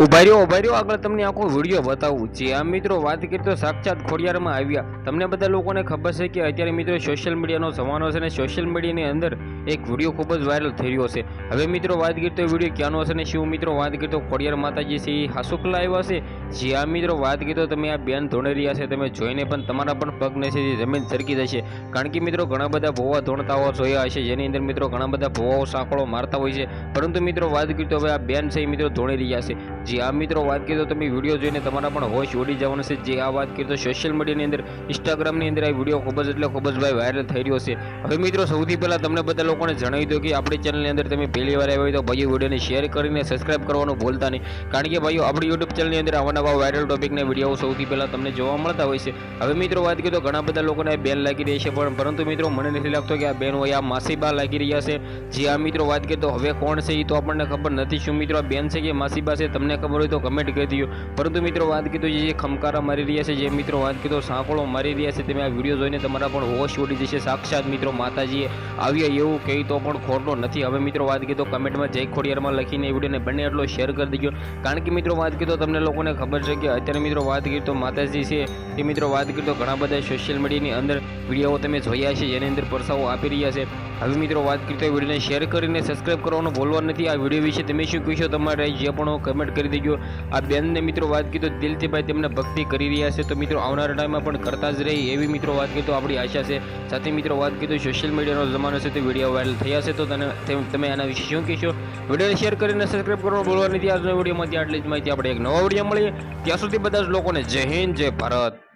ઉભા રહ્યો આગળ તમને આખો વિડીયો બતાવું છે। આ મિત્રો વાત કરીએ તો સાક્ષાત ખોડિયારમાં આવ્યા। તમને બધા લોકોને ખબર છે કે અત્યારે મિત્રો સોશિયલ મીડિયાનો જમાનો છે અને સોશિયલ મીડિયાની અંદર એક વિડીયો ખૂબ જ વાયરલ થઈ રહ્યો છે। હવે મિત્રો વાત કરીએ તો વિડીયો ક્યાંનો છે અને શું મિત્રો વાત કરીએ તો ખોડિયાર માતાજી છે એ હાસુકલા આવ્યા છે। જે આ મિત્રો વાત કરીએ તો તમે આ બેન ધોણી રહ્યા છે, તમે જોઈને પણ તમારા પણ પગને છે જે જમીન સરકી જશે। કારણ કે મિત્રો ઘણા બધા ભોવા ધોણતાઓ જોયા હશે, જેની અંદર મિત્રો ઘણા બધા ભોવાઓ સાંકળો મારતા હોય છે, પરંતુ મિત્રો વાત કરીએ તો હવે આ બેન છે એ મિત્રો ધોણી રહ્યા છે। જે આ મિત્રો વાત કરીએ તો તમે વિડીયો જોઈને તમારા પણ હોશ ઉડી જવાનું છે। જે આ વાત કરીએ તો સોશિયલ મીડિયાની અંદર ઇન્સ્ટાગ્રામની અંદર આ વિડીયો ખૂબ જ ભાઈ વાયરલ થઈ રહ્યો છે। હવે મિત્રો સૌથી પહેલાં તમને બધા લોકોને જણાવી દો કે આપણી ચેનલની અંદર તમે પહેલી વાર આવ્યા હોય તો ભાઈઓ વિડીયોને શેર કરીને સબસ્ક્રાઇબ કરવાનું ભૂલતા નહીં, કારણ કે ભાઈઓ આપણી યુટ્યુબ ચેનલની અંદર આવા નવા વાયરલ ટોપિકના વિડીયો સૌથી પહેલાં તમને જોવા મળતા હોય છે। હવે મિત્રો વાત કરીએ તો ઘણા બધા લોકોને બેન લાગી રહી છે, પરંતુ મિત્રો મને નથી લાગતો કે આ બેન હોય, આ માસીબા લાગી રહ્યા છે। જે આ મિત્રો વાત કરીએ તો હવે કોણ છે એ તો આપણને ખબર નથી, શું મિત્રો આ બેન છે કે માસીબા છે તમને ખબર હોય તો કમેન્ટ કરી દો। પરંતુ મિત્રો વાત કરીએ તો જે ખમકારા મારી રહ્યા છે, જે મિત્રો વાત કરીએ તો સાંકળો મારી રહ્યા છે, તમે આ વિડીયો જોઈને તમારા પણ હોશ ઉડી જશે। સાક્ષાત મિત્રો માતાજીએ આવ્યા એવું કહી તો પણ ખોટો નથી। હવે મિત્રો વાત કરીએ તો કમેન્ટમાં જય ખોડિયારમાં લખીને એ વિડીયોને બને એટલો શેર કરી દેજો, કારણ કે મિત્રો વાત કરીએ તો તમને લોકોને ખબર છે કે અત્યારે મિત્રો વાત કરીએ તો માતાજી છે તે મિત્રો વાત કરીએ તો ઘણા બધા સોશિયલ મીડિયાની અંદર વિડીયો તમે જોયા છે જેની અંદર પરસાઓ આપી રહ્યા છે। હવે મિત્રો વાત કરીએ તો વિડીયોને શેર કરીને સબસ્ક્રાઇબ કરવાનું ભૂલવા નથી। આ વિડીયો વિશે તમે શું કહેશો, તમારે જે પણ કમેન્ટ કરી દેજો। આ બેનને મિત્રો વાત કરીએ તો દિલથી ભાઈ તેમને ભક્તિ કરી રહ્યા છે, તો મિત્રો આવનારા ટાઈમમાં પણ કરતા જ રહી એવી મિત્રો વાત કરીએ તો આપણી આશા છે। સાથે મિત્રો વાત કરીએ તો સોશિયલ મીડિયાનો જમાનો છે તો વિડીયો વાયરલ થયા છે, તો તમે આના વિશે શું કહેશો, વિડીયોને શેર કરીને સબસ્ક્રાઇબ કરવાનું ભૂલવા નથી। આજના વિડીયોમાંથી આટલી જ માહિતી, આપણે એક નવા વિડીયો મળીએ, ત્યાં સુધી બધા જ લોકોને જય હિન્દ, જય ભારત।